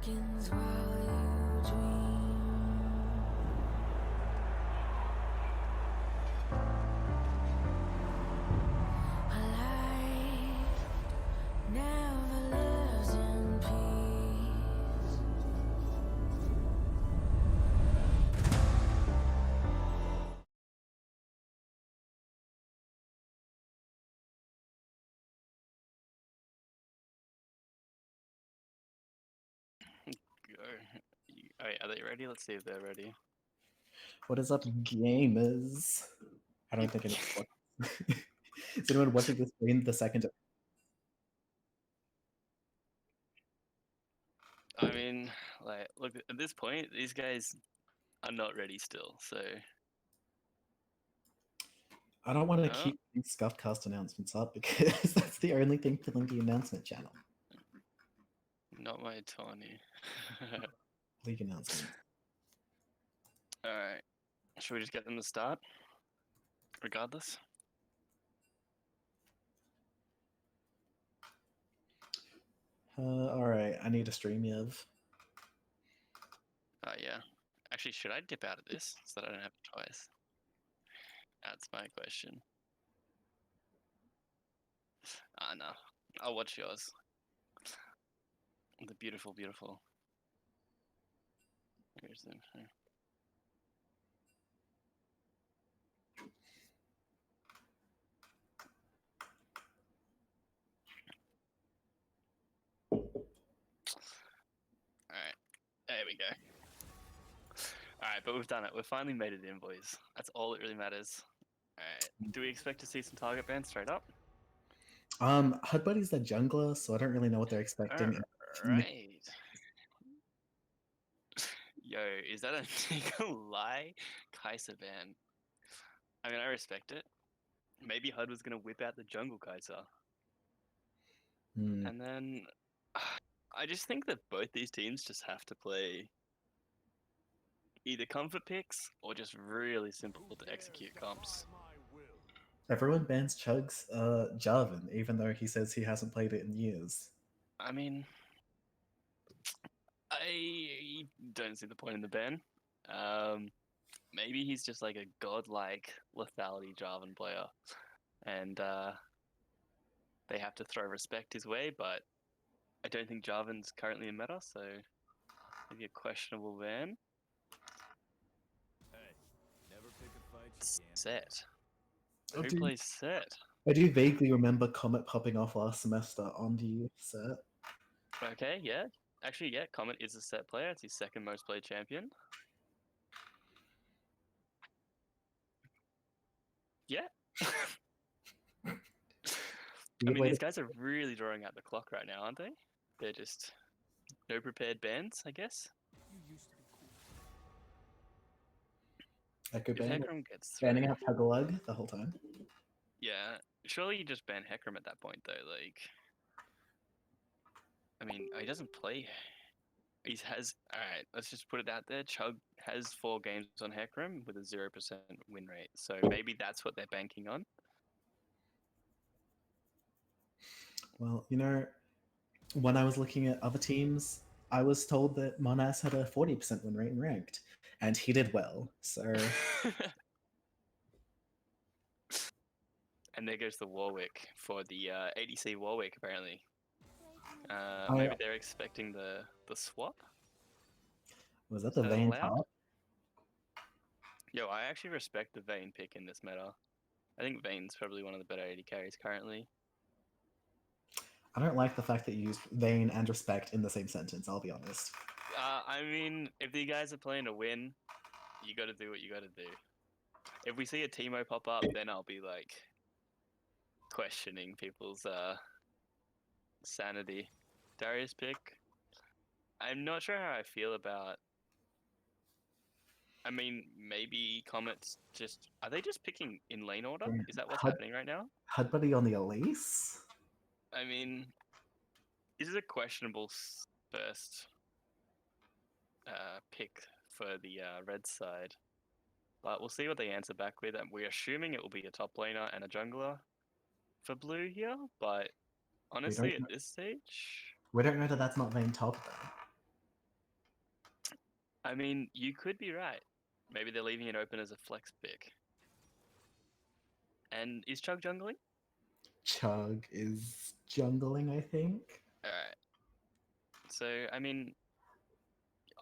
seconds while you dream. A life never lives in peace. Go. Alright, are they ready? Let's see if they're ready. What is up, gamers? I don't think anyone's watching. Is anyone watching this in the second? I mean, like, look, at this point, these guys are not ready still, so. I don't want to Oh, keep these Scuffcast announcements up because that's the only thing filling the announcement channel. not my Tawny. League announcements. Alright, should we just get them to start? Regardless? All right, I need a stream, Yev. Yeah. Actually, should I dip out of this so that I don't have to twice? That's my question. No. I'll watch yours. The beautiful, beautiful. Here's them. Alright, there we go. Alright, but we've done it. We've finally made it in, boys. That's all that really matters. Alright, do we expect to see some target bans straight up? Hud Buddy's the jungler, so I don't really know what they're expecting. Alright. Yo, is that a Nikolai Kaiser ban? I mean, I respect it. Maybe HUD was going to whip out the jungle Kaiser. Hmm. And then I just think that both these teams just have to play either comfort picks or just really simple to execute comps. Everyone bans Chug's Jarvan, even though he says he hasn't played it in years. I mean, I don't see the point in the ban. Maybe he's just like a godlike lethality Jarvan player, and they have to throw respect his way. But I don't think Jarvan's currently in meta, so maybe a questionable ban. Set. I Who do, plays Set? I do vaguely remember Comet popping off last semester on the set. Okay, yeah. Actually, yeah, Comet is a Set player. It's his second most played champion. Yeah. I mean, these guys are really drawing out the clock right now, aren't they? They're just no prepared bans, I guess. Echo If ban, Hecarim gets banning through, out Tagalog the whole time. yeah, surely you just ban Hecarim at that point, though. Like, I mean, he doesn't play. He has. Alright, let's just put it out there. Chug has 4 games on Hecarim with a 0% win rate. So maybe that's what they're banking on. Well, when I was looking at other teams, I was told that Monas had a 40% win rate in ranked, and he did well. So And there goes the Warwick for the ADC Warwick, apparently. I, Maybe they're expecting the swap? was that Is the that Vayne allowed? top? Yo, I actually respect the Vayne pick in this meta. I think Vayne's probably one of the better AD carries currently. I don't like the fact that you used Vayne and respect in the same sentence, I'll be honest. I mean, if you guys are playing to win, you gotta do what you gotta do. If we see a Teemo pop up, then I'll be like questioning people's sanity. Darius pick. I'm not sure how I feel about. I mean, maybe Comets just are they just picking in lane order? Yeah. Is that what's happening right now? Hud Buddy on the Elise? I mean, this is a questionable first pick for the red side, but we'll see what they answer back with. And we're assuming it will be a top laner and a jungler for blue here, but honestly, at this stage, We don't know that that's not Vayne top though. I mean, you could be right. Maybe they're leaving it open as a flex pick. And is Chug jungling? Chug is jungling, I think. Alright. So, I mean,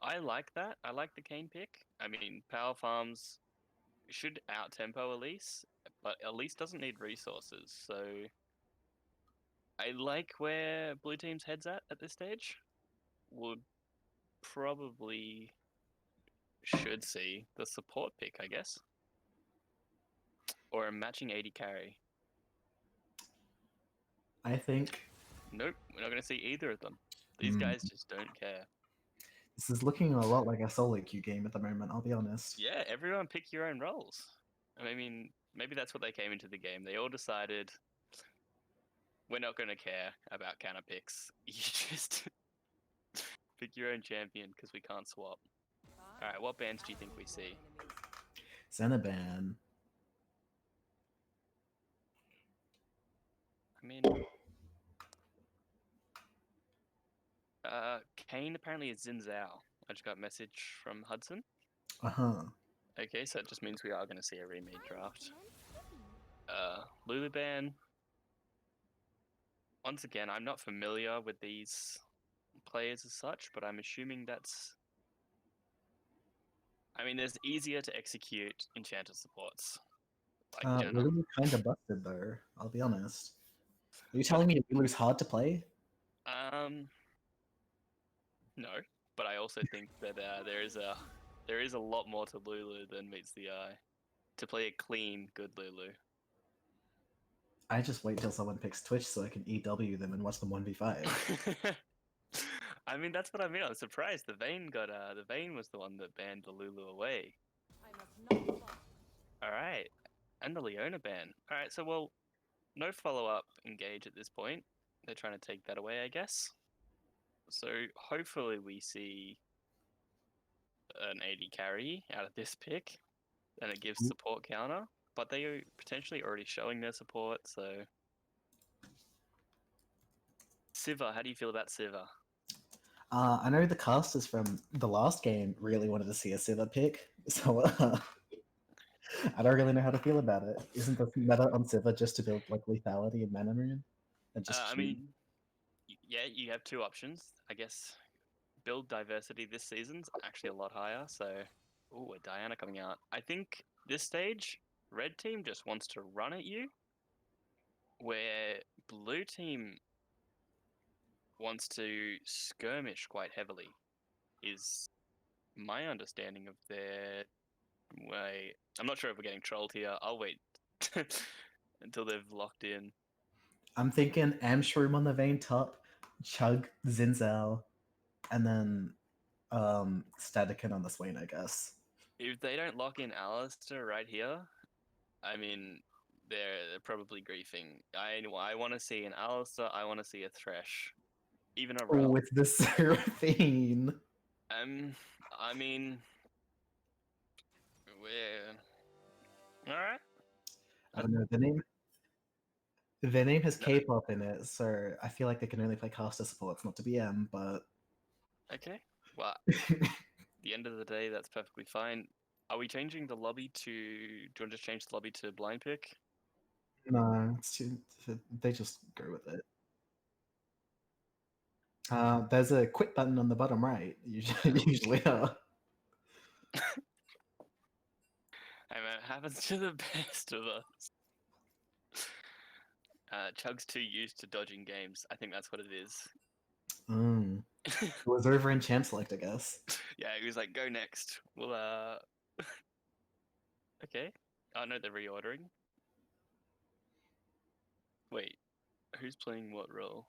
I like that. I like the Kane pick. I mean, Power Farms should out-tempo Elise, but Elise doesn't need resources, so I like where blue team's head's at this stage. Would probably should see the support pick, I guess. Or a matching 80 carry. I think Nope, we're not going to see either of them. These guys just don't care. this is looking a lot like a solo queue game at the moment, I'll be honest. Yeah, everyone pick your own roles. I mean, maybe that's what they came into the game. They all decided we're not going to care about counter picks. You just pick your own champion because we can't swap. Alright, what bans do you think we see? Xenoban. I mean, Kane apparently is Xin Zhao. I just got a message from Hudson. Uh-huh. Okay, so that just means we are going to see a remade draft. Lulu ban. Once again, I'm not familiar with these players as such, but I'm assuming that's... I mean, there's easier to execute enchanted supports. Like Janna. Lulu's kind of busted though, I'll be honest. Are you telling me Lulu's hard to play? No, but I also think that there is a lot more to Lulu than meets the eye. To play a clean, good Lulu. I just wait till someone picks Twitch so I can EW them and watch them 1v5. I mean, that's what I mean. I was surprised. The Vayne was the one that banned the Lulu away. All right, and the Leona ban. All right, so well, no follow-up engage at this point. They're trying to take that away, I guess. So hopefully we see an 80 carry out of this pick, and it gives support counter. But they are potentially already showing their support, so... Siva, how do you feel about Siva? I know the casters from the last game really wanted to see a Siva pick, so I don't really know how to feel about it. Isn't the meta on Siva just to build like lethality and mana rune? And just I mean, yeah, you have two options. I guess build diversity this season's actually a lot higher, so... Ooh, a Diana coming out. I think this stage, red team just wants to run at you, where blue team wants to skirmish quite heavily, is my understanding of their way. I'm not sure if we're getting trolled here. I'll wait until they've locked in. I'm thinking Shroom on the Vayne top, Chug, Zinzal, and then Statican on the Swain, I guess. If they don't lock in Alistair right here, I mean, they're probably griefing. I want to see an Alistair, I want to see a Thresh. Even a Rel. With the Seraphine. I mean, we're... Alright. I don't know, the name has K-pop in it, so I feel like they can only play caster supports, not to BM, but... Okay, well, the end of the day, that's perfectly fine. Are we changing the lobby to... Do you want to just change the lobby to blind pick? No, they just go with it. There's a quit button on the bottom right, usually. Hey man, it happens to the best of us. Chug's too used to dodging games. I think that's what it is. It was over in Champ Select, I guess. Yeah, he was like, go next. We'll, Okay. Oh no, they're reordering. Wait, who's playing what role?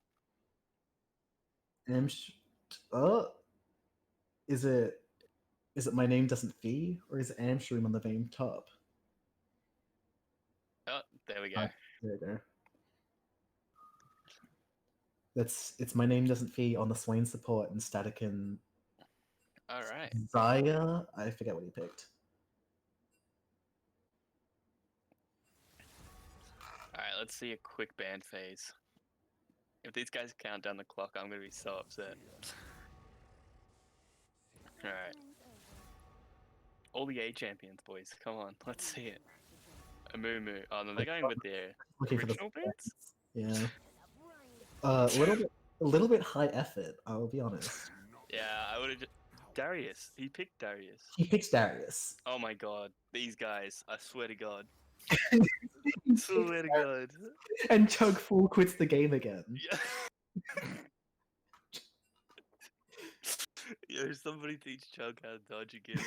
Is it My Name Doesn't Fee, or is it Amsterdam on the Vayne top? Oh, there we go. There we go. It's My Name Doesn't Fee on the Swain support and Static and Alright. Zaya. I forget what he picked. Alright, let's see a quick ban phase. If these guys count down the clock, I'm gonna be so upset. Alright. All the A champions, boys. Come on, let's see it. A Moo Moo. Oh no, they're going with their Looking for the original bands. yeah. A little bit high effort. I'll be honest. Yeah, I would have. Darius. He picked Darius. He picks Darius. Oh my god, these guys! I swear to God. Swear to God. And Chug full quits the game again. Yeah. Yo, somebody teach Chug how to dodge again.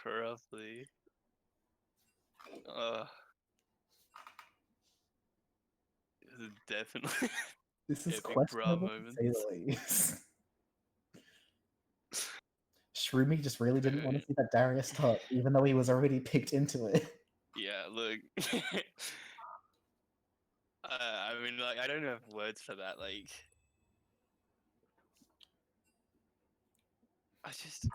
Roughly. This is definitely This is epic bra questionable to moments. say the least. Shroomy just really didn't want to see that Darius top, even though he was already picked into it. Yeah, look. I mean, like, I don't have words for that. Like, I just.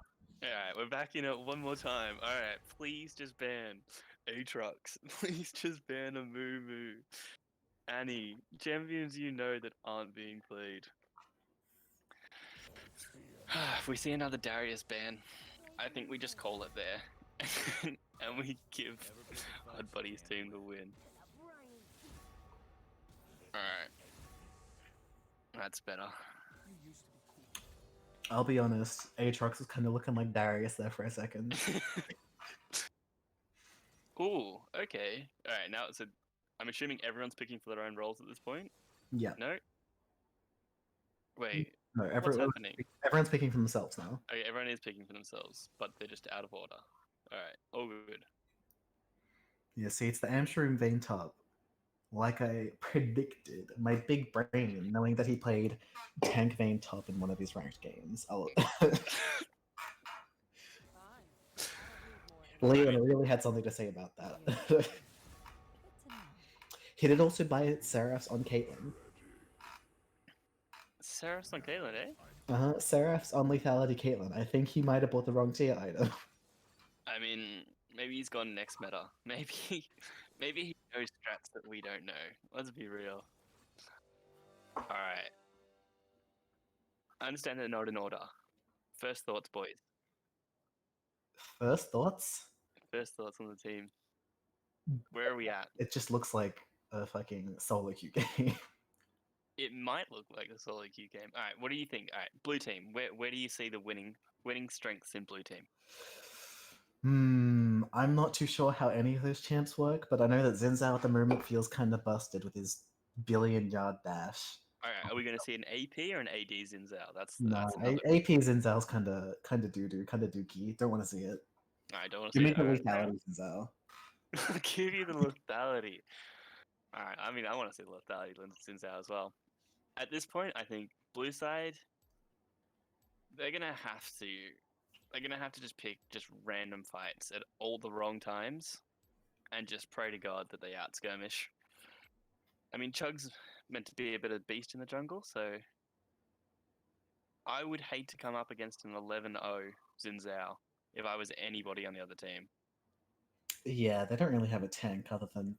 Alright, we're back in it one more time. Alright, please just ban Aatrox. Please just ban a Moo Moo. Annie, champions you know that aren't being played. If we see another Darius ban, I think we just call it there. And we give Odd Buddy's team the win. Alright. That's better. I'll be honest, Aatrox was kind of looking like Darius there for a second. Ooh, okay. Alright, now it's a. I'm assuming everyone's picking for their own roles at this point? Yeah. No? Wait, No, what's happening? everyone's picking for themselves now. Okay, everyone is picking for themselves, but they're just out of order. Alright, all good. Yeah, see, it's the Amshroom Vein top. Like I predicted, my big brain, knowing that he played Tank Vein top in one of his ranked games. Leon really had something to say about that. He did also buy Seraphs on Caitlyn. Seraph's on Caitlyn, eh? Seraphs on Lethality Caitlyn. I think he might have bought the wrong tier item. I mean, maybe he's gone next meta. Maybe he knows strats that we don't know. Let's be real. Alright. I understand they're not in order. First thoughts, boys. First thoughts? First thoughts on the team. Where are we at? It just looks like a fucking solo queue game. It might look like a solo queue game. Alright, what do you think? Alright, blue team. Where do you see the winning strengths in blue team? I'm not too sure how any of those champs work, but I know that Zinzao at the moment feels kind of busted with his billion-yard dash. Alright, are we going to see an AP or an AD Zinzao? That's No, another. AP Zinzao's kind of doo-doo, kind of dookie. Don't want to see it. I don't want to Give see me the it. lethality Zinzao. I'll give you the lethality. Alright, I mean, I want to see lethality Zinzao as well. At this point, I think blue side, they're gonna have to just pick just random fights at all the wrong times, and just pray to God that they out skirmish. I mean, Chug's meant to be a bit of a beast in the jungle, so I would hate to come up against an 11-0 Zinzao if I was anybody on the other team. Yeah, they don't really have a tank other than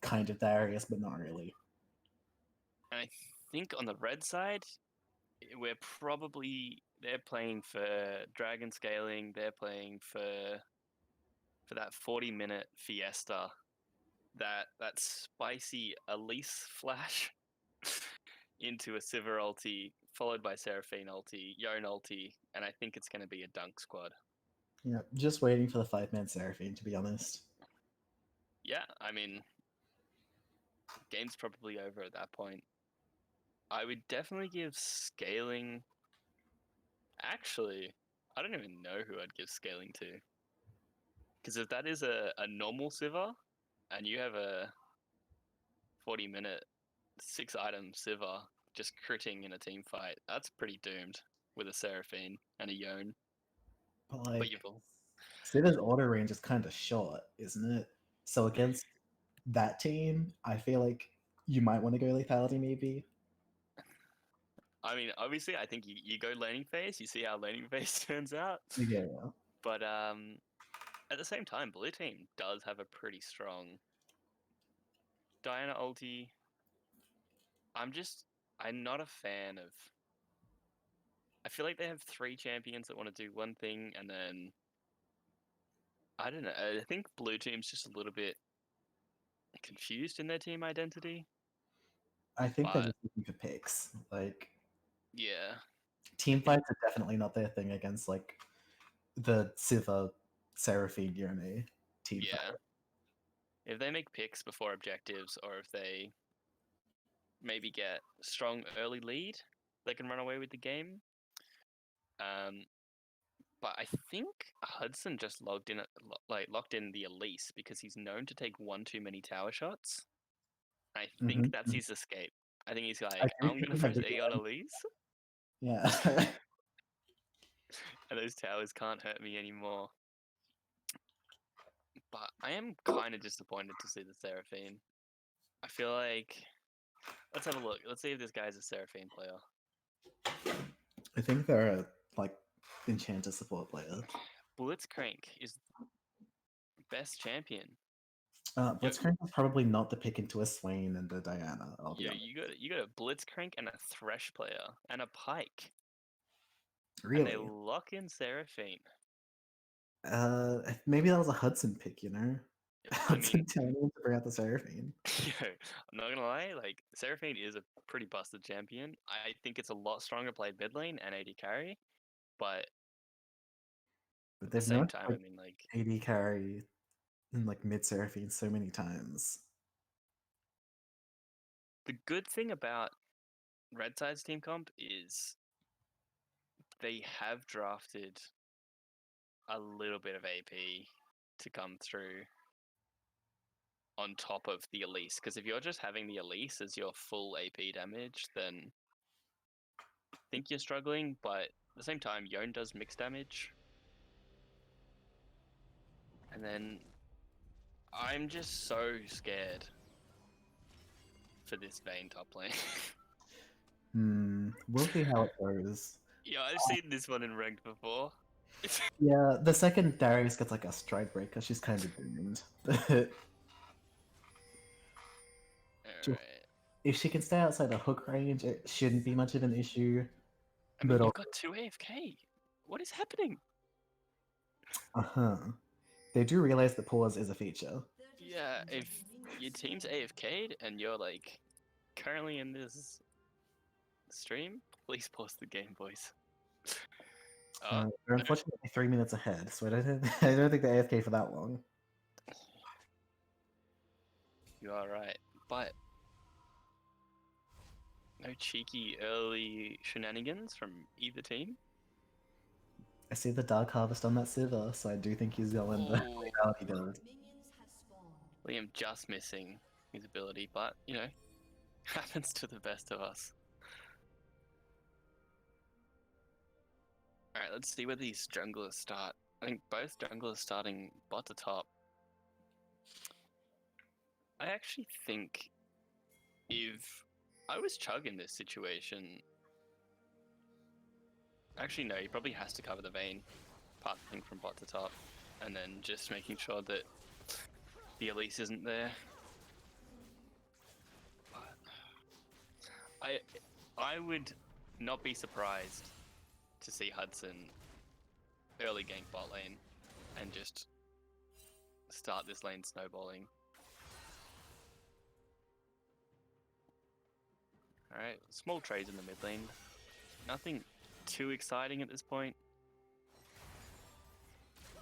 kind of Darius, but not really. And I think on the red side, they're playing for dragon scaling. They're playing for that 40-minute fiesta, that spicy Elise flash into a Sivir ulti, followed by Seraphine ulti, Yone ulti, and I think it's going to be a dunk squad. Yeah, just waiting for the 5-man Seraphine, to be honest. Yeah, I mean, game's probably over at that point. I would definitely give scaling. Actually, I don't even know who I'd give scaling to. Because if that is a normal Sivir, and you have a 40-minute 6-item Sivir just critting in a team fight, that's pretty doomed with a Seraphine and a Yone. But But like, you've all... Sivir's auto range is kind of short, isn't it? So against that team, I feel like you might want to go lethality, maybe. I mean, obviously, I think you go laning phase, you see how laning phase turns out. Yeah. But at the same time, blue team does have a pretty strong Diana ulti. I'm not a fan of... I feel like they have 3 champions that want to do one thing, and then I don't know. I think blue team's just a little bit confused in their team identity. I think they're But just looking for picks. Like yeah, team fights are definitely not their thing against like the Siva Seraphine Yone team yeah. fight. If they make picks before objectives, or if they maybe get strong early lead, they can run away with the game. But I think Hudson just locked in the Elise because he's known to take one too many tower shots. I think that's his escape. I think he's I like, do I'm think gonna that press E on video. Elise, Yeah. and those towers can't hurt me anymore. But I am kind of disappointed to see the Seraphine. I feel like let's have a look. Let's see if this guy's a Seraphine player. I think they're a like enchanter support player. Blitzcrank is best champion. Blitzcrank is probably not the pick into a Swain and a Diana. I'll be Yeah, honest. you got a Blitzcrank and a Thresh player and a Pike, and they Really? lock in Seraphine. Maybe that was a Hudson pick. You know, I Hudson mean, telling him to bring out the Seraphine. yo, I'm not gonna lie, like Seraphine is a pretty busted champion. I think it's a lot stronger played mid lane and AD carry, but But at the they've same known time, I like mean, like AD carry and like mid Seraphine so many times. the good thing about Red Side's team comp is they have drafted a little bit of AP to come through on top of the Elise. Because if you're just having the Elise as your full AP damage, then I think you're struggling. But at the same time, Yone does mixed damage. And then I'm just so scared for this Vayne top lane. We'll see how it goes. Yeah, I've seen this one in ranked before. Yeah, the second Darius gets like a stride breaker, she's kind of doomed. But Alright. if she can stay outside the hook range, it shouldn't be much of an issue. I mean, But you've got 2 AFK. What is happening? uh-huh. They do realize that pause is a feature. Yeah, if your team's AFK'd and you're like currently in this stream, please pause the game, boys. They're unfortunately 3 minutes ahead, so I don't think they're AFK for that long. You are right, but no cheeky early shenanigans from either team. I see the Dark Harvest on that Sivir, so I do think he's going the Ooh. lethality build. Liam just missing his ability, but you know, happens to the best of us. Alright, let's see where these junglers start. I think both junglers starting bot to top. I actually think if I was Chug in this situation, actually no, he probably has to cover the Vayne, passing from bot to top, and then just making sure that the Elise isn't there. But I would not be surprised to see Hudson early gank bot lane and just start this lane snowballing. Alright, small trades in the mid lane. Nothing too exciting at this point.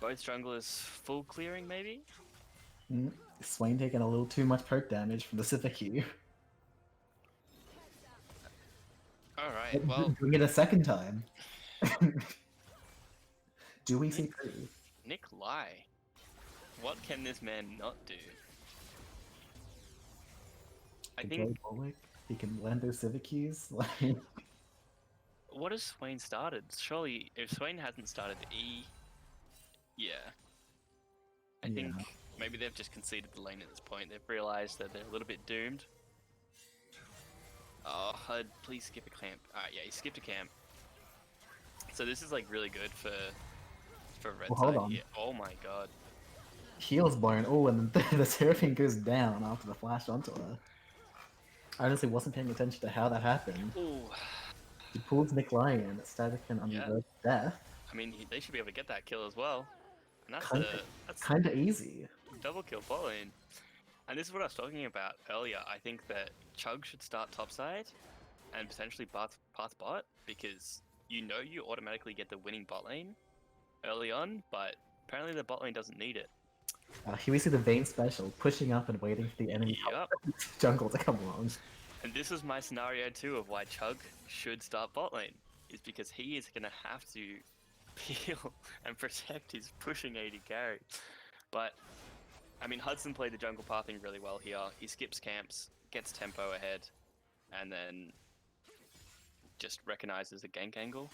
Both junglers full clearing, maybe? Swain taking a little too much poke damage from the Sivir Q. Alright, well, Doing it a second time. Do we see through? Nick Lai. What can this man not do? I think. He can land those Sivir Qs. Like, What has Swain started? Surely, if Swain hasn't started E, yeah. I think maybe they've just conceded the lane at this point. They've realised that they're a little bit doomed. Oh, HUD, please skip a camp. Yeah, he skipped a camp. So this is like really good for Red Well, Side hold on. here. Oh my god. heals blown. Oh, and the Seraphine goes down after the flash onto her. I honestly wasn't paying attention to how that happened. Ooh. He pulls Nick Lyon, Static and on Yeah. the death. I mean, they should be able to get that kill as well. And that's Kinda- that's Kind of easy. double kill bot lane. And this is what I was talking about earlier. I think that Chug should start topside and potentially path bot, because you automatically get the winning bot lane early on, but apparently the bot lane doesn't need it. Here we see the Vayne special, pushing up and waiting for the enemy Yep. jungle to come along. And this was my scenario too of why Chug should start bot lane, is because he is going to have to peel and protect his pushing AD carry. But, I mean, Hudson played the jungle pathing really well here. He skips camps, gets tempo ahead, and then just recognizes a gank angle.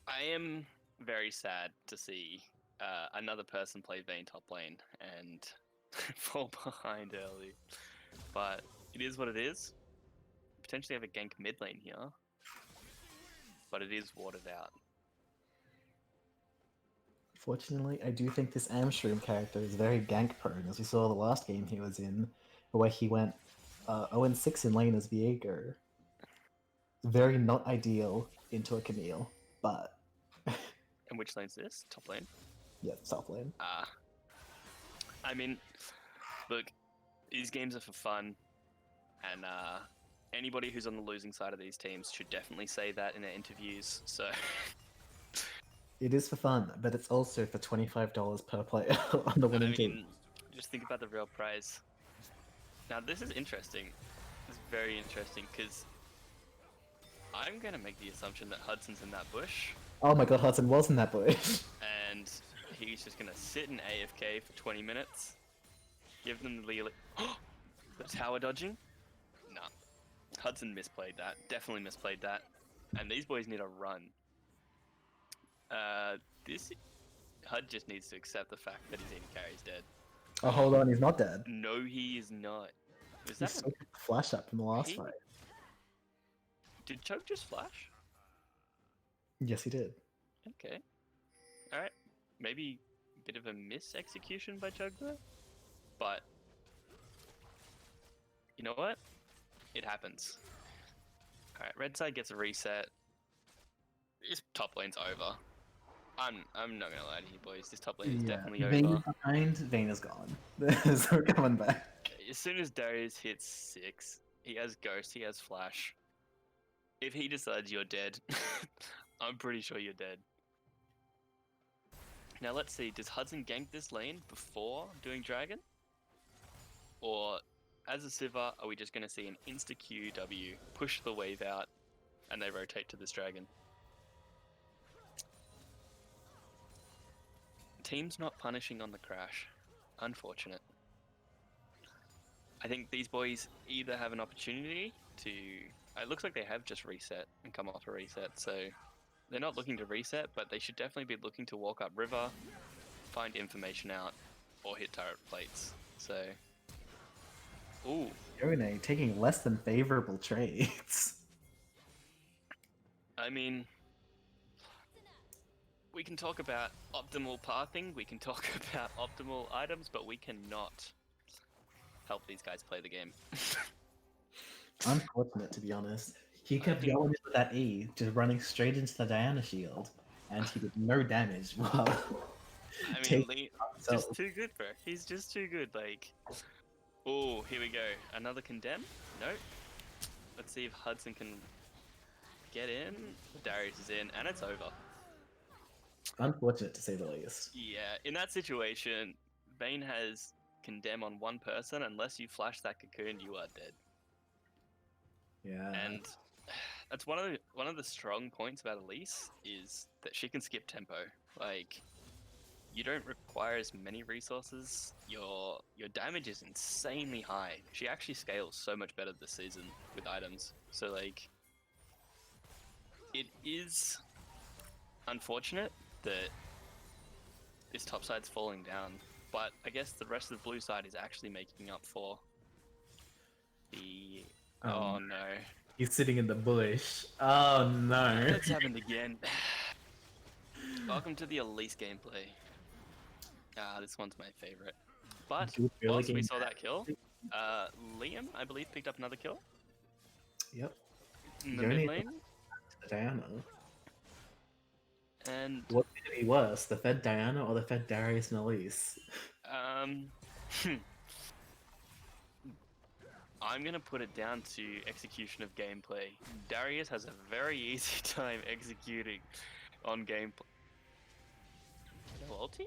I am very sad to see another person play Vayne top lane and fall behind early. But it is what it is. Potentially have a gank mid lane here, but it is watered out. Fortunately, I do think this Shroom character is very gank prone, as we saw the last game he was in, where he went 0-6 in lane as Viego. Very not ideal into a Camille, but And which lane's this? Top lane? yeah, top lane. I mean, look, these games are for fun, and anybody who's on the losing side of these teams should definitely say that in their interviews. So It is for fun, but it's also for $25 per player on the I winning mean, team. just think about the real prize. Now this is interesting. It's very interesting because I'm gonna make the assumption that Hudson's in that bush, Oh my god, Hudson was in that bush. and he's just gonna sit in AFK for 20 minutes, give them the lead. The tower dodging? Nah. Hudson misplayed that. Definitely misplayed that. And these boys need a run. This Hud just needs to accept the fact that his AD carry's dead. Oh, hold on, he's not dead. No, he is not. Is He that still got the flash up from the last He- fight. Did Choke just flash? Yes, he did. Okay. Alright. Maybe a bit of a mis-execution by Chug there? But you know what? It happens. Alright, red side gets a reset. This top lane's over. I'm not gonna lie to you boys, this top lane is definitely Vayne over. is behind, Vayne is gone. There's no coming back. As soon as Darius hits 6, he has Ghost, he has Flash. If he decides you're dead, I'm pretty sure you're dead. Now let's see, does Hudson gank this lane before doing Dragon? Or, as a Sivir, are we just going to see an insta-QW, push the wave out, and they rotate to this Dragon? Team's not punishing on the crash. Unfortunate. I think these boys either have an opportunity to... It looks like they have just reset and come off a reset, so they're not looking to reset, but they should definitely be looking to walk up river, find information out, or hit turret plates. So, ooh, Yone taking less than favorable trades. I mean, we can talk about optimal pathing, we can talk about optimal items, but we cannot help these guys play the game. Unfortunate, to be honest. He kept think- going with that E, just running straight into the Diana shield, and he did no damage. Wow. I mean, Take Lee, himself. just too good, bro. He's just too good. Like, oh, here we go. Another condemn? Nope. Let's see if Hudson can get in. Darius is in, and it's over. Unfortunate, to say the least. Yeah, in that situation, Vayne has condemn on one person. Unless you flash that cocoon, you are dead. Yeah. And that's one of the strong points about Elise is that she can skip tempo. Like, you don't require as many resources. Your damage is insanely high. She actually scales so much better this season with items. So like, it is unfortunate that this top side's falling down, but I guess the rest of the blue side is actually making up for the. Oh no. He's sitting in the bush. Oh no. That's happened again. Welcome to the Elise gameplay. This one's my favorite. But Dude, really whilst we getting saw that kill, Liam, I believe, picked up another kill Yep. in the Yone- mid lane. Diana. And What's going to be worse, the Fed Diana or the Fed Darius and Elise? um, I'm gonna put it down to execution of gameplay. Darius has a very easy time executing on gameplay. No ulti?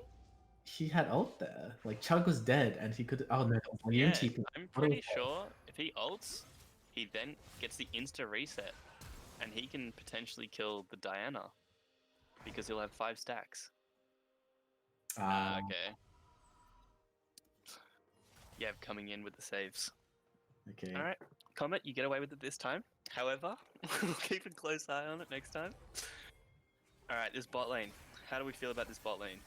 He had ult there. Like, Chug was dead, and he could. Oh no, that was immune Yeah, TP. I'm What pretty was that? sure if he ults, he then gets the insta reset, and he can potentially kill the Diana because he'll have 5 stacks. Okay. Yeah, coming in with the saves. Okay. All right, Comet, you get away with it this time. However, we'll keep a close eye on it next time. All right, this bot lane. How do we feel about this bot lane?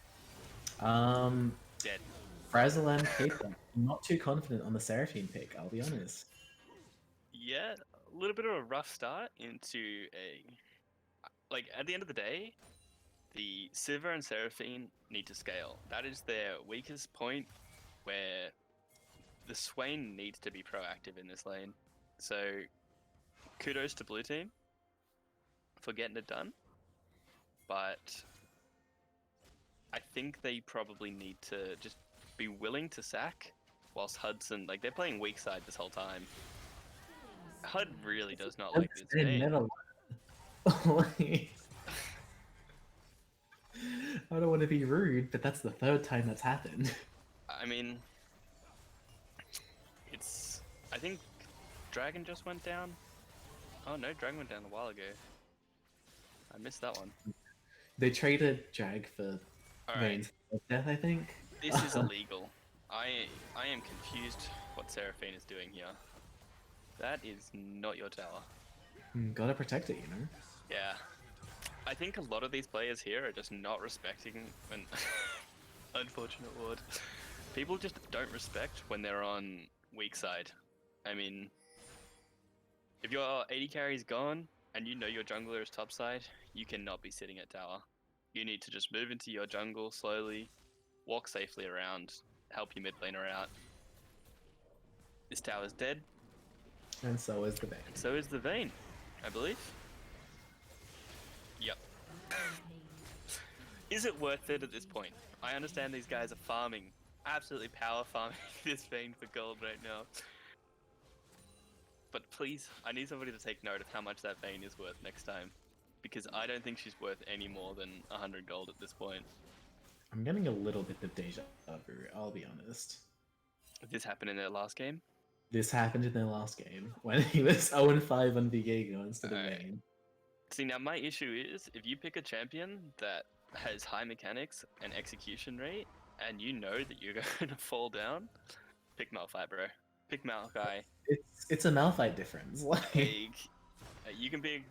Dead. Frazzle and Paper. Not too confident on the Seraphine pick, I'll be honest. Yeah, a little bit of a rough start into a. Like, at the end of the day, the Sivir and Seraphine need to scale. That is their weakest point where the Swain needs to be proactive in this lane. So, kudos to Blue Team for getting it done. But I think they probably need to just be willing to sack whilst Hudson, like, they're playing weak side this whole time. HUD really does not like this They Vayne. never I don't want to be rude, but that's the third time that's happened. I mean, it's. I think Dragon just went down. Oh no, Dragon went down a while ago. I missed that one. They traded Jag for All right, Vayne's death, I think. this is illegal. I am confused what Seraphine is doing here. That is not your tower. Gotta protect it, you know? Yeah. I think a lot of these players here are just not respecting when unfortunate word. People just don't respect when they're on weak side. I mean, if your 80 carry is gone and you know your jungler is top side, you cannot be sitting at tower. You need to just move into your jungle slowly, walk safely around, help your mid laner out. This tower's dead, And so is the Vayne. and so is the Vayne, I believe. Yep. Is it worth it at this point? I understand these guys are farming, absolutely power farming this Vayne for gold right now. But please, I need somebody to take note of how much that Vayne is worth next time. Because I don't think she's worth any more than 100 gold at this point. I'm getting a little bit of deja vu, I'll be honest. Did this happen in their last game? This happened in their last game when he was 0-5 on Viego instead of Alright. Vayne. See, now my issue is, if you pick a champion that has high mechanics and execution rate, and you know that you're going to fall down, pick Malphite, bro. Pick Malphite. It's a Malphite difference. Like, You can pick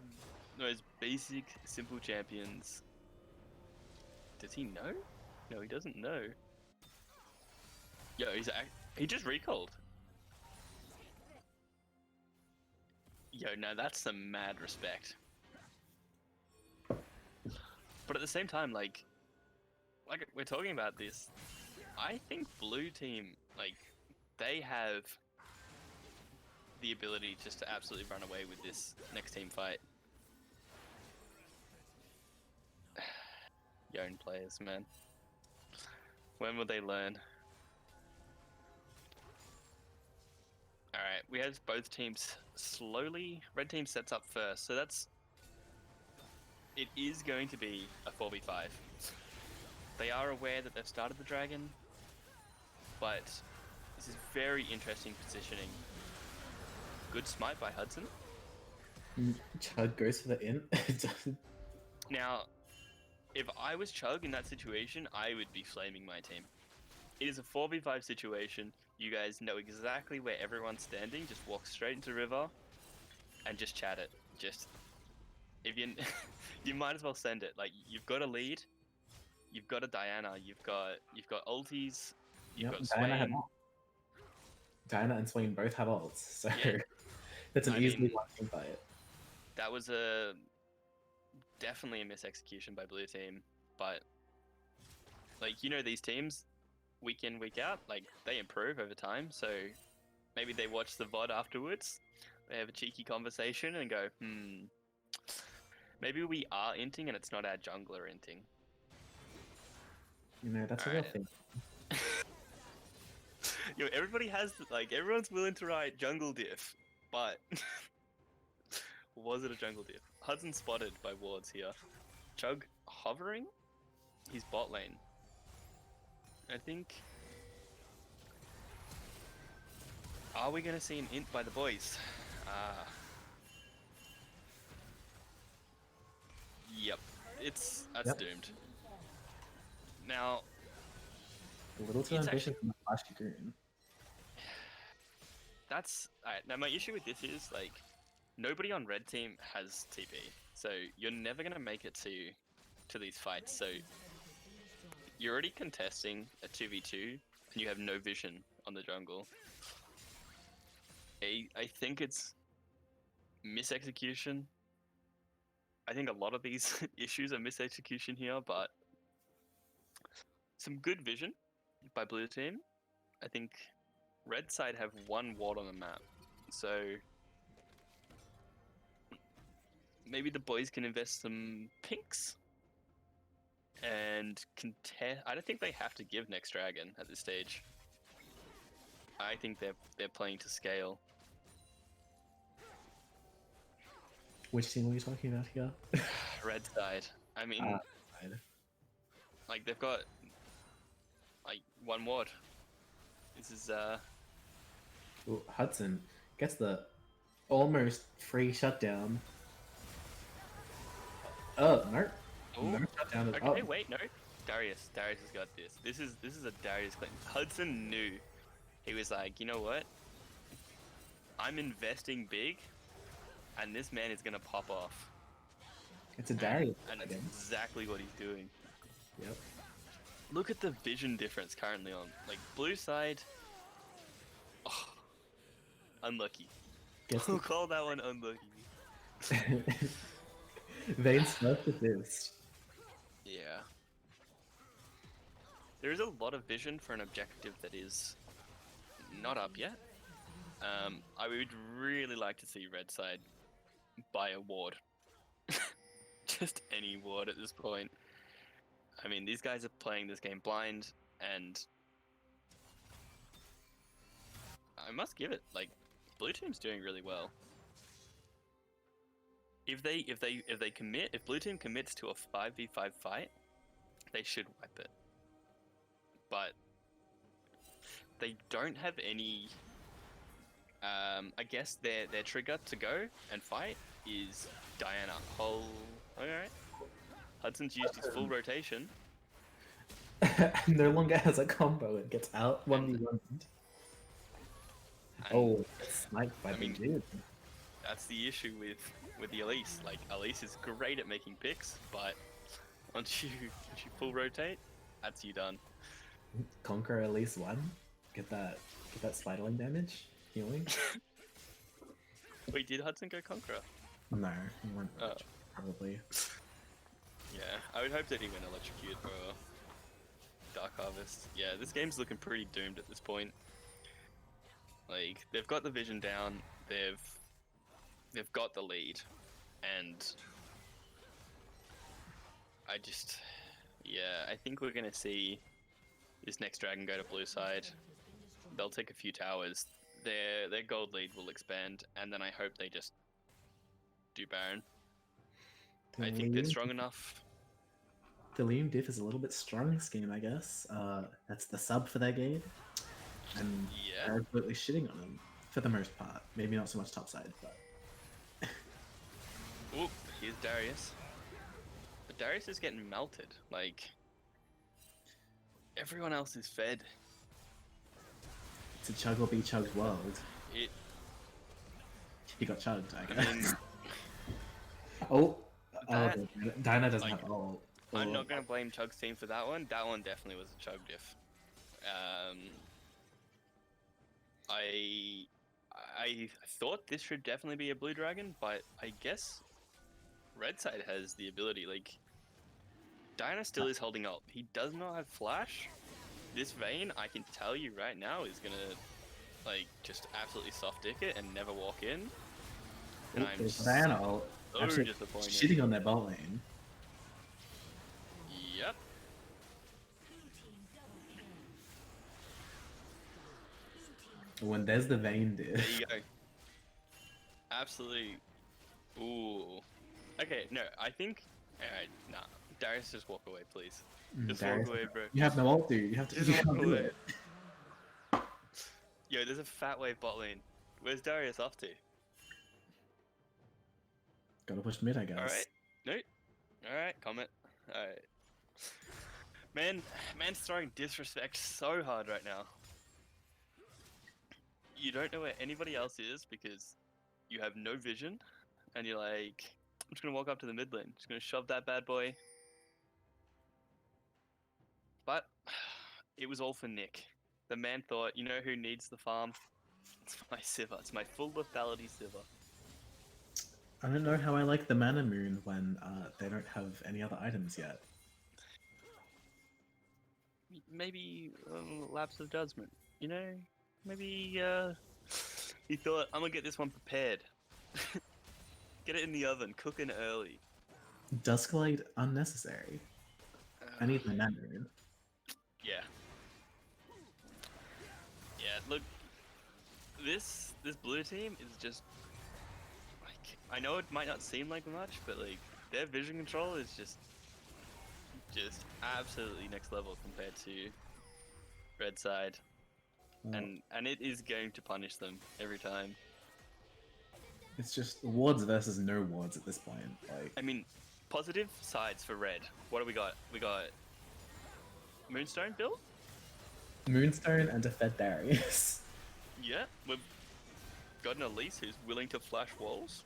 those basic, simple champions. Does he know? No, he doesn't know. Yo, he just recalled. Yo, no, that's some mad respect. But at the same time, like we're talking about this, I think Blue Team, like, they have the ability just to absolutely run away with this next team fight. Young players, man. When will they learn? Alright, we have both teams slowly. Red team sets up first, so that's... It is going to be a 4v5. They are aware that they've started the dragon, but this is very interesting positioning. Good smite by Hudson. Chug goes for the int. Now, if I was Chug in that situation, I would be flaming my team. It is a 4v5 situation. You guys know exactly where everyone's standing. Just walk straight into river and just chat it. Just, if you, you might as well send it. Like, you've got a lead, you've got a Diana, you've got ultis, you've got Swain. Diana and Swain both have ults, so Yeah. that's an I easily mean, one fight. That was definitely a misexecution by Blue Team, but like, you know, these teams week in, week out, like, they improve over time, so maybe they watch the VOD afterwards, they have a cheeky conversation and go, Maybe we are inting and it's not our jungler inting. You know, that's a real Alright. thing. Yo, everybody has like everyone's willing to write jungle diff, but was it a jungle diff? Hudson spotted by wards here. Chug hovering. He's bot lane. I think. Are we gonna see an int by the boys? Yep. That's Yep. doomed. Now, A little too It's ambitious in the flashy green. that's alright. Now my issue with this is like nobody on red team has TP, so you're never gonna make it to these fights. So you're already contesting a 2v2 and you have no vision on the jungle. I think it's misexecution. I think a lot of these issues are misexecution here, but some good vision by blue team. I think red side have one ward on the map, so maybe the boys can invest some pinks and contest. I don't think they have to give next dragon at this stage. I think they're playing to scale. Which team are we talking about here? Red side. I mean, Side. like they've got like one ward. This is Ooh, Hudson gets the almost free shutdown. Oh, no. Ooh. No shutdown. Okay, Oh, wait, no. Darius has got this. This is a Darius claim. Hudson knew. He was like, you know what? I'm investing big, and this man is gonna pop off. it's a Darius. And that's again. exactly what he's doing. Yep. Look at the vision difference currently on. Like blue side. Oh, unlucky. Gets We'll call that one unlucky. the... Vane's first assist. Yeah. There is a lot of vision for an objective that is not up yet. I would really like to see red side buy a ward. Just any ward at this point. I mean, these guys are playing this game blind, and I must give it, like, blue team's doing really well. If blue team commits to a 5v5 fight, they should wipe it. But they don't have any. I guess their trigger to go and fight is Diana. Oh, alright. Hudson's used his full rotation. No longer has a combo and gets out 1v1. And Oh, sniped by I the mean- dude. that's the issue with the Elise. Like, Elise is great at making picks, but once you full rotate, that's you done. Conquer at least one. Get that spiraling damage. Healing. Wait, did Hudson go Conqueror? No, he went Oh. probably. Yeah, I would hope that he went Electrocute or Dark Harvest. Yeah, this game's looking pretty doomed at this point. Like, they've got the vision down, they've got the lead, and I think we're gonna see this next dragon go to blue side. They'll take a few towers. Their gold lead will expand, and then I hope they just do Baron. I think they're strong enough. The Liam diff is a little bit strong this game, I guess. That's the sub for their game. And Yeah. they're absolutely shitting on him for the most part. Maybe not so much topside, but Oop, here's Darius. But Darius is getting melted. Like, everyone else is fed. it's a chug or be chugged world. It. He got chugged, I I guess. mean, oh, that- Dinah doesn't like, have ult. I'm Or- not gonna blame Chug's team for that one. That one definitely was a Chug diff. I thought this should definitely be a blue dragon, but I guess red side has the ability. Like, Diana still is holding ult. He does not have flash. This Vayne, I can tell you right now, is gonna like just absolutely soft dick it and never walk in. And Ooh, I'm there's so, Diana ult. So Actually, disappointing. shitting on their bot lane. Yep. When there's the Vayne diff. There you go. Absolutely. Ooh. Okay, no, I think. Alright, nah. Darius, just walk away, please. Just Darius, walk away, bro. you have no ult, dude. You have to. Just You walk can't do away. it. Yo, there's a fat wave bot lane. Where's Darius off to? Gotta push mid, I guess. Alright. No. Alright, comment. Alright. Man's throwing disrespect so hard right now. You don't know where anybody else is because you have no vision, and you're like, I'm just gonna walk up to the mid lane, just gonna shove that bad boy. But it was all for Nick. The man thought, you know who needs the farm? It's my Sivir. It's my full lethality Sivir. I don't know how I like the Mana Moon when they don't have any other items yet. Maybe lapse of judgment. You know, maybe he thought, I'm gonna get this one prepared. Get it in the oven, cooking early. Dusklight unnecessary. I need my Mana Moon. Yeah. Yeah, look, this blue team is just like, I know it might not seem like much, but like their vision control is just absolutely next level compared to red side, Well, and it is going to punish them every time. it's just wards versus no wards at this point. Like, I mean, positive sides for red. What do we got? We got Moonstone build. Moonstone and a Fed Darius. Yeah, we've got an Elise who's willing to flash walls.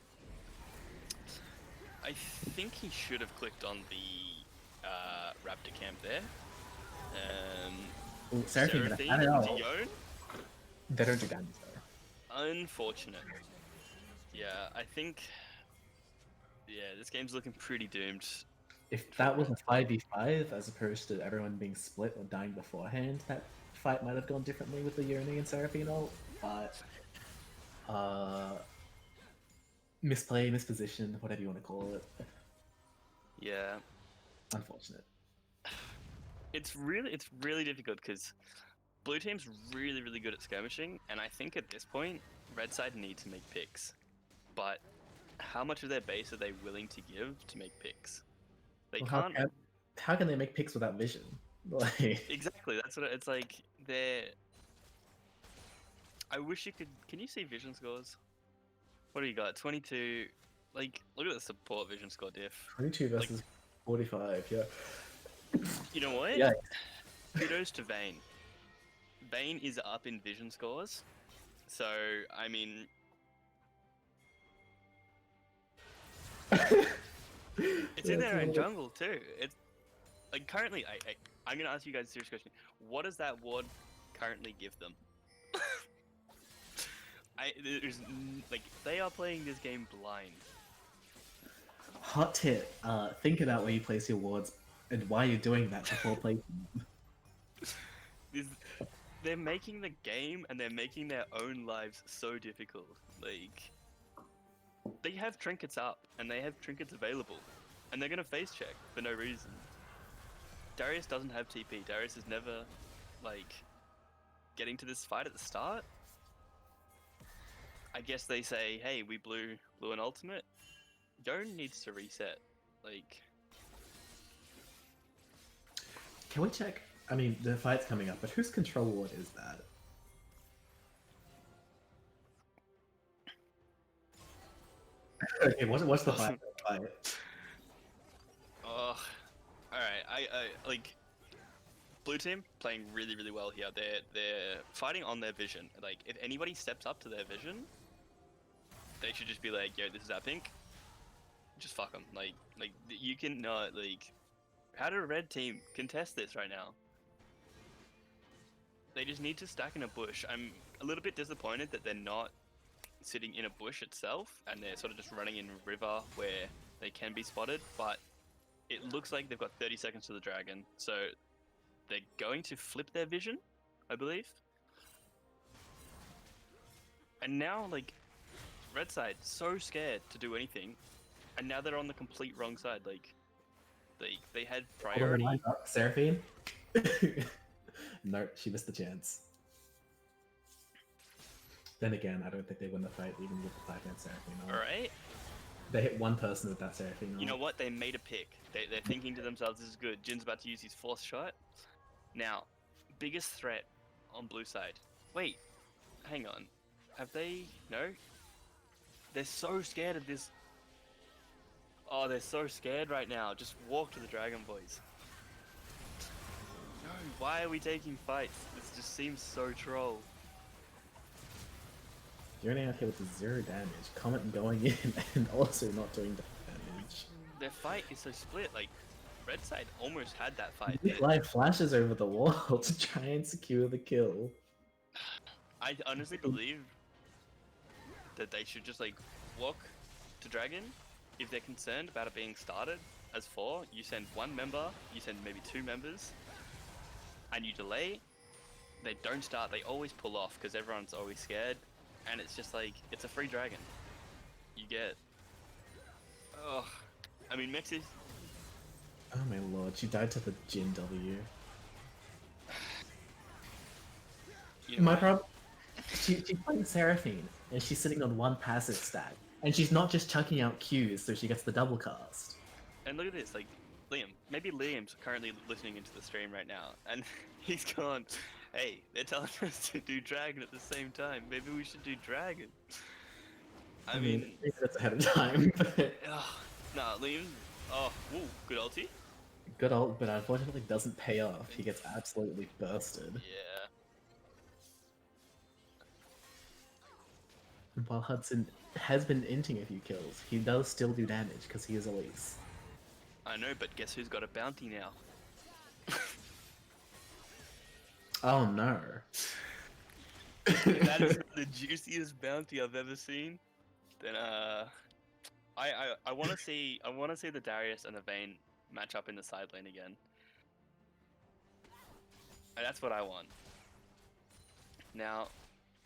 I think he should have clicked on the Raptor camp there. Ooh, Seraphine, but Seraphine I don't know. into Yone. They don't do damage though. Unfortunate. Yeah, I think. Yeah, this game's looking pretty doomed. If that was a 5v5 as opposed to everyone being split or dying beforehand, that fight might have gone differently with the Yone and Seraphine ult, but misplay, misposition, whatever you want to call it. Yeah, Unfortunate. it's really difficult because blue team's really good at skirmishing, and I think at this point, red side need to make picks. But how much of their base are they willing to give to make picks? They Well, can't. how can they make picks without vision? Like, Exactly. That's what it's like. They're. I wish you could. Can you see vision scores? What do you got? 22. Like, look at the support vision score diff. 22 versus 45, yeah. You know what? Yeah. Kudos to Vayne. Vayne is up in vision scores. So, I mean. It's in their own jungle too. It's like currently, I'm gonna ask you guys a serious question. What does that ward currently give them? Like they are playing this game blind. Hot tip, think about where you place your wards and why you're doing that before placing them. They're making the game and they're making their own lives so difficult. Like they have trinkets up and they have trinkets available, and they're gonna face check for no reason. Darius doesn't have TP. Darius is never like getting to this fight at the start. I guess they say, hey, we blew an ultimate. Yone needs to reset. Like, Can we check? I mean, the fight's coming up, but whose control ward is that? Okay, what's the fight? oh, all right. I like blue team playing really well here. They're fighting on their vision. Like, if anybody steps up to their vision, they should just be like, yo, this is our pink. Just fuck them. Like you cannot like. How did a red team contest this right now? They just need to stack in a bush. I'm a little bit disappointed that they're not sitting in a bush itself and they're sort of just running in a river where they can be spotted, but it looks like they've got 30 seconds to the dragon, so they're going to flip their vision, I believe. And now, like, red side so scared to do anything, and now they're on the complete wrong side. Like, they had Hold on, priority. line up. Seraphine? No, she missed the chance. Then again, I don't think they win the fight even with the 5-man Seraphine. All right. They hit one person with that Seraphine. You know what? They made a pick. They're thinking to themselves, "This is good." Jin's about to use his 4th shot. Now, biggest threat on blue side. Wait, hang on. Have they? No. They're so scared of this. Oh, they're so scared right now. Just walk to the Dragon Boys. No, why are we taking fights? This just seems so troll. You're running out here with the 0 damage. Comet going in and also not doing damage. Their fight is so split. Like, red side almost had that fight. Light flashes over the wall to try and secure the kill. I honestly believe that they should just like walk to Dragon if they're concerned about it being started as 4. You send 1 member, you send maybe 2 members, and you delay. They don't start. They always pull off because everyone's always scared, and it's just like it's a free Dragon. You get. Oh, I mean Mexi. Oh my lord, she died to the Jin W. You know My what? problem, she's playing Seraphine, and she's sitting on 1 passive stack, and she's not just chucking out Qs so she gets the double cast. And look at this, like Liam. Maybe Liam's currently listening into the stream right now, and he's gone. Hey, they're telling us to do Dragon at the same time. Maybe we should do Dragon. I mean, maybe that's ahead of time. But nah, Liam. Oh, woo, good ulti. good ult, but unfortunately doesn't pay off. He gets absolutely bursted. Yeah. And while Hudson has been inting a few kills, he does still do damage because he is Elise. I know, but guess who's got a bounty now? Oh no. If that is the juiciest bounty I've ever seen, then I want to see the Darius and the Vayne match up in the side lane again. And that's what I want. Now,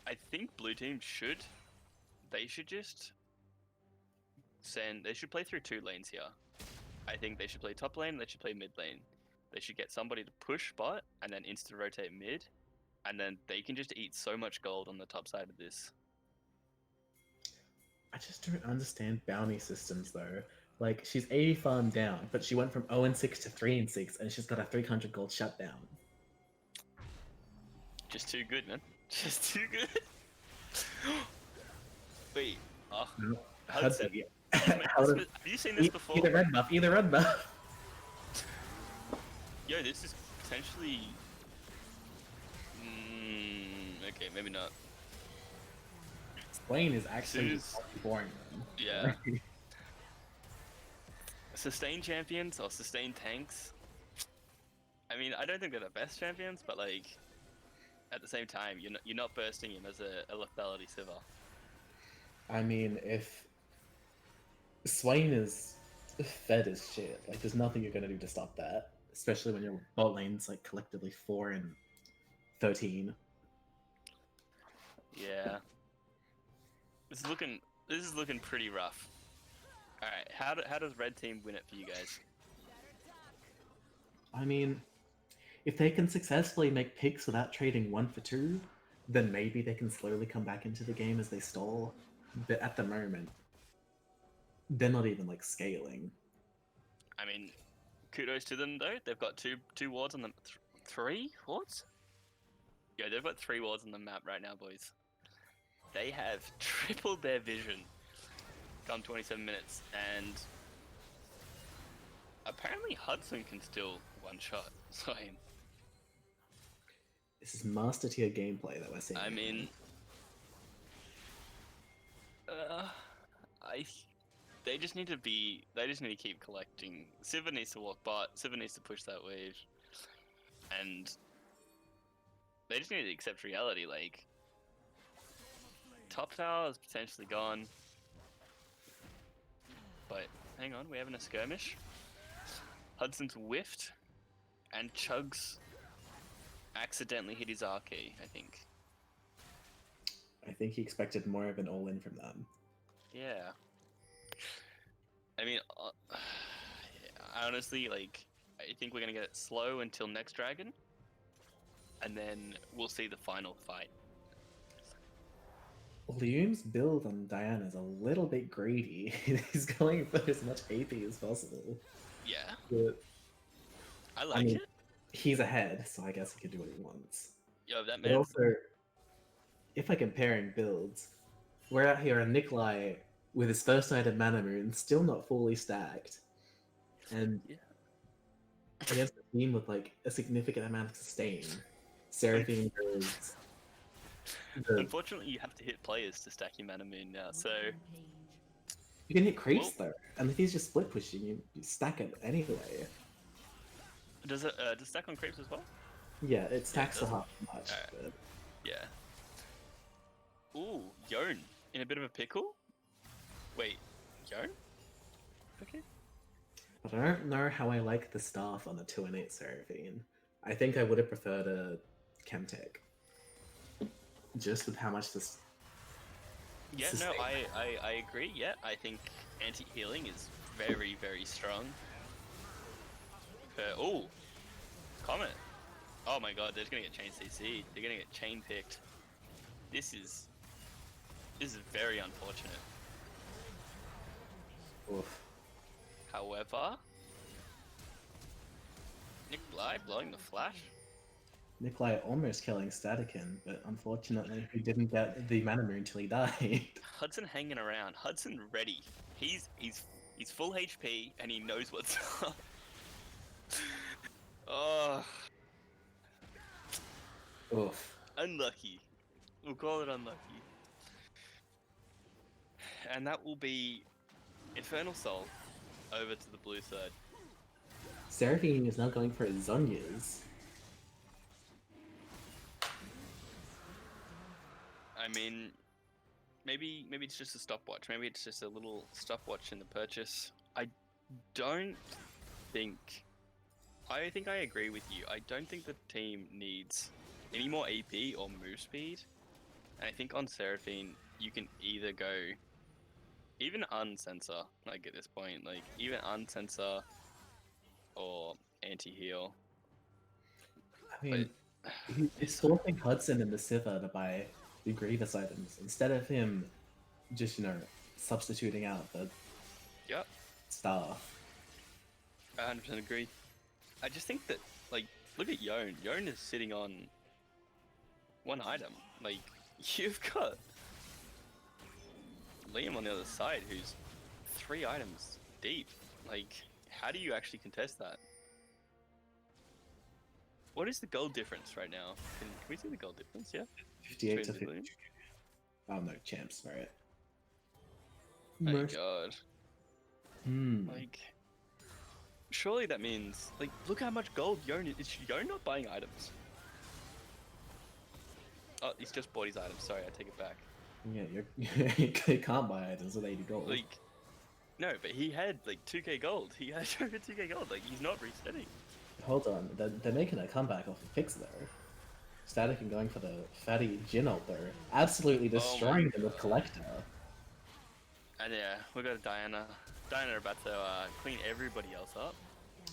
I think blue team should just they should play through 2 lanes here. I think they should play top lane, they should play mid lane. They should get somebody to push bot and then insta rotate mid, and then they can just eat so much gold on the top side of this. I just don't understand bounty systems though. Like, she's 80 farm down, but she went from 0-6 to 3-6, and she's got a 300 gold shutdown. Just too good, man. Just too good. Wait, No. Hudson. Hudson, Have you seen this before? Either red buff, either red buff. Yo, this is potentially. Okay, maybe not. Swain is actually Soon as- boring. Yeah. Sustain champions or sustain tanks. I mean, I don't think they're the best champions, but like, at the same time, you're not bursting him as a lethality Sivir. I mean, if Swain is fed as shit, like there's nothing you're gonna do to stop that. Especially when your bot lane's like collectively 4 and 13. Yeah. This is looking pretty rough. All right, how does red team win it for you guys? I mean, if they can successfully make picks without trading 1 for 2, then maybe they can slowly come back into the game as they stall. But at the moment, they're not even like scaling. I mean, kudos to them though. They've got two wards on the 3 wards. Yeah, they've got 3 wards on the map right now, boys. They have tripled their vision come 27 minutes, and apparently Hudson can still one-shot Swain. This is master tier gameplay that we're seeing. I mean, they just need to keep collecting. Sivir needs to walk bot. Sivir needs to push that wave, and they just need to accept reality. Like, top tower is potentially gone, but hang on, we're having a skirmish. Hudson's whiffed, and Chugs accidentally hit his R key, I think. I think he expected more of an all-in from them. Yeah. I mean, I honestly, like, I think we're gonna get it slow until next dragon, and then we'll see the final fight. Lium's build on Diana is a little bit greedy. He's going for as much AP as possible. Yeah, But, I I like mean, it. he's ahead, so I guess he can do what he wants. Yo, that But man. also, if I'm comparing builds, we're out here on Nikolai with his first item Mana Moon still not fully stacked, and Yeah. against a team with like a significant amount of sustain, Seraphine goes the Unfortunately, you have to hit players to stack your mana moon now. So, you can hit creeps well, though, and if he's just split pushing, you stack it anyway. does it stack on creeps as well? Yeah, it stacks does a it? half much. Alright. But Yeah. Ooh, Yone in a bit of a pickle. Wait, Yone? Okay. I don't know how I like the staff on the 2 and 8 Seraphine. I think I would have preferred a Chemtech. Just with how much this. Yeah, no, sustain- I agree. Yeah, I think anti-healing is very, very strong. Oh, Comet. Oh my god, they're just gonna get chain CC. They're gonna get chain picked. This is very unfortunate. Oof. However, Nikolai blowing the flash. Nikolai almost killing Statikin, but unfortunately he didn't get the Mana Moon until he died. Hudson hanging around. Hudson ready. He's full HP and he knows what's up. Oh, Oof. unlucky. We'll call it unlucky. And that will be Infernal Soul over to the blue side. Seraphine is now going for his Zonyas. I mean, maybe it's just a stopwatch. Maybe it's just a little stopwatch in the purchase. don't think. I think I agree with you. I don't think the team needs any more AP or move speed. And I think on Seraphine, you can either go even uncensor, like at this point, like even uncensor or anti-heal. I mean, he's It's forcing Hudson and the Sivir to buy the Grievous items instead of him just, substituting out the Yep, staff. I 100% agree. I just think that, like, look at Yone. Yone is sitting on one item. Like, you've got Liam on the other side who's 3 items deep. Like, how do you actually contest that? What is the gold difference right now? Can we see the gold difference? Yeah. 58 to Between the 50. Oh no, champs, right? Oh my god. Hmm. Like, surely that means, like, look how much gold Yone is. Is Yone not buying items? Oh, he's just bought his items. Sorry, I take it back. Yeah, you can't buy items with 80 gold. Like, no, but he had like 2k gold. He had over 2k gold. Like, he's not resetting. Hold on, they're making a comeback off of picks though. Static and going for the fatty Jin ult though. Absolutely destroying them with Collector. And yeah, we got Diana. Diana about to clean everybody else up.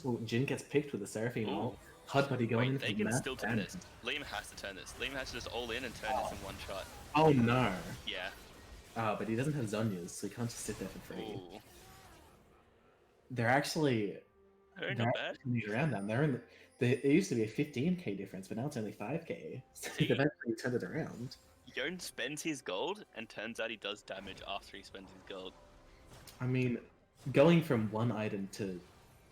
Ooh, Jin gets picked with the Seraphine Ooh. ult. Hud Buddy going Wait, they for can mass still turn damage. this. Liam has to turn this. Liam has to just all in and turn this in one shot. Oh no. Yeah. But he doesn't have Zonyas, so he can't just sit there for free. Ooh. They're actually Very not bad. around now. It used to be a 15k difference, but now it's only 5k. So See? they've eventually turned it around. Yone spends his gold, and turns out he does damage after he spends his gold. I mean, going from one item to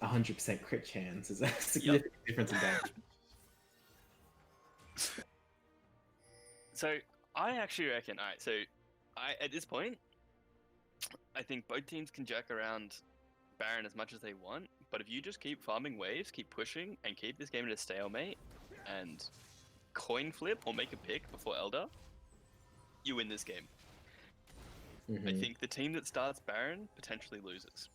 100% crit chance is a significant difference in damage. So I actually reckon. All right, so at this point, I think both teams can jerk around Baron as much as they want, but if you just keep farming waves, keep pushing, and keep this game at a stalemate, and coin flip or make a pick before Elder, you win this game. I think the team that starts Baron potentially loses.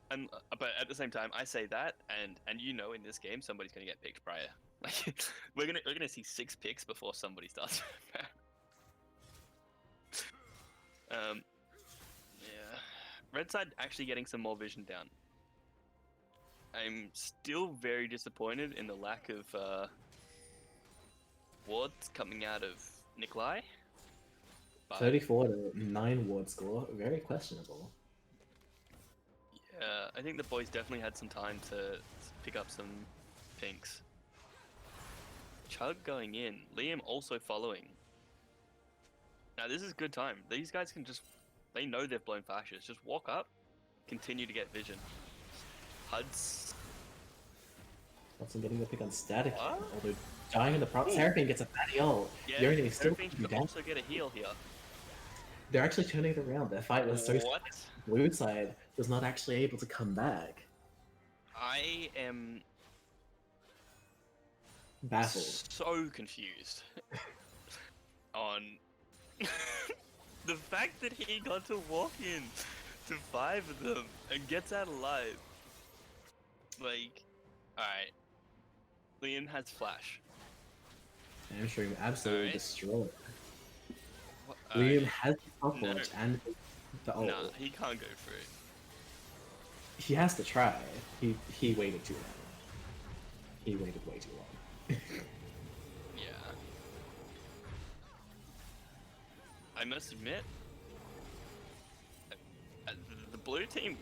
And but at the same time, I say that, and in this game somebody's gonna get picked prior. Like we're gonna see 6 picks before somebody starts Baron. Yeah. Red side actually getting some more vision down. I'm still very disappointed in the lack of wards coming out of Nikolai. But 34 to 9 ward score, very questionable. yeah, I think the boys definitely had some time to pick up some pinks. Chug going in, Liam also following. Now this is good time. These guys can just, they know they've blown fascists. Just walk up, continue to get vision. HUD's... Hudson getting the pick on static, What? although dying in the prop. Seraphine gets a fatty ult. Yeah, The only thing is still Seraphine be should down. also get a heal here. They're actually turning it around. Their fight was so What? blue side was not actually able to come back. I am Baffled. so confused on the fact that he got to walk in to 5 of them and gets out alive. Like, alright. Liam has flash. And Shroom absolutely Alright. destroyed. What- Liam alright. has the top No. watch and the ult. Nah, he can't go through. He has to try. He waited too long. He waited way too long. Yeah. I must admit, the blue team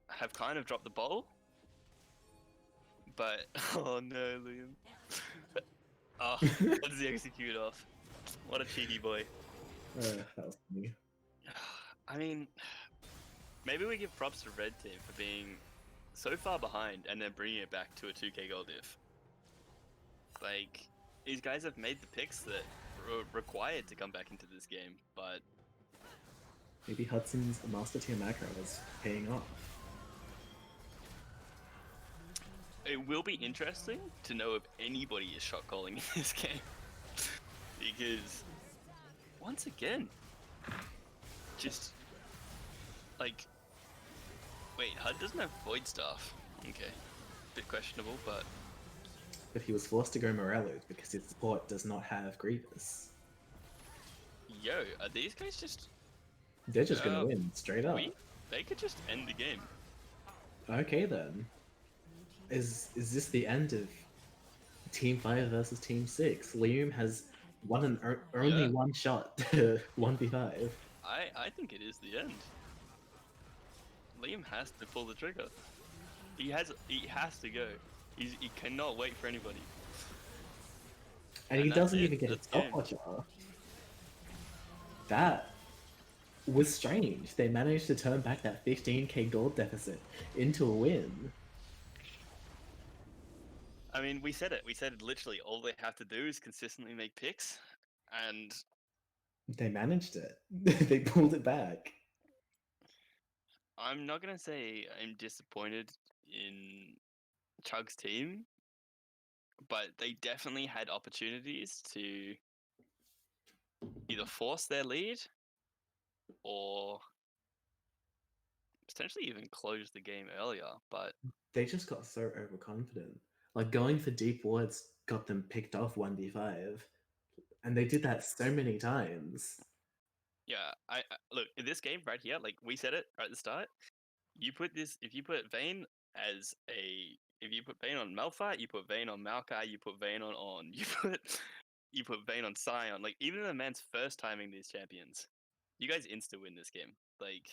have kind of dropped the ball. But, oh no, Liam. Oh, that's the execute off. What a cheeky boy. That was funny. I mean, maybe we give props to Red Team for being so far behind and then bringing it back to a 2k gold diff. Like, these guys have made the picks that were required to come back into this game, but Maybe Hudson's master tier macro is paying off. it will be interesting to know if anybody is shot calling in this game. Because, once again, just, like, wait, HUD doesn't have Void Staff. Okay, bit questionable, but But he was forced to go Morello because his support does not have Grievous. yo, are these guys just, They're just gonna win, straight up. they could just end the game. Okay then. Is this the end of Team 5 versus Team 6? Liam has only Yeah. one shot to 1v5. I think it is the end. Liam has to pull the trigger. He has to go. He cannot wait for anybody. And he And that's doesn't it, even get a that's game. stopwatch off. That was strange. They managed to turn back that 15k gold deficit into a win. I mean, we said it. We said literally all they have to do is consistently make picks, and They managed it. They pulled it back. I'm not gonna say I'm disappointed in Chug's team, but they definitely had opportunities to either force their lead or potentially even close the game earlier. But They just got so overconfident. Like going for deep wards got them picked off 1v5. And they did that so many times. yeah, I look in this game right here. Like we said it right at the start. You put this if you put Vayne as a if you put Vayne on Malphite, you put Vayne on Maokai, you put Vayne on you put Vayne on Sion. Like even the man's first timing these champions, you guys insta win this game. Like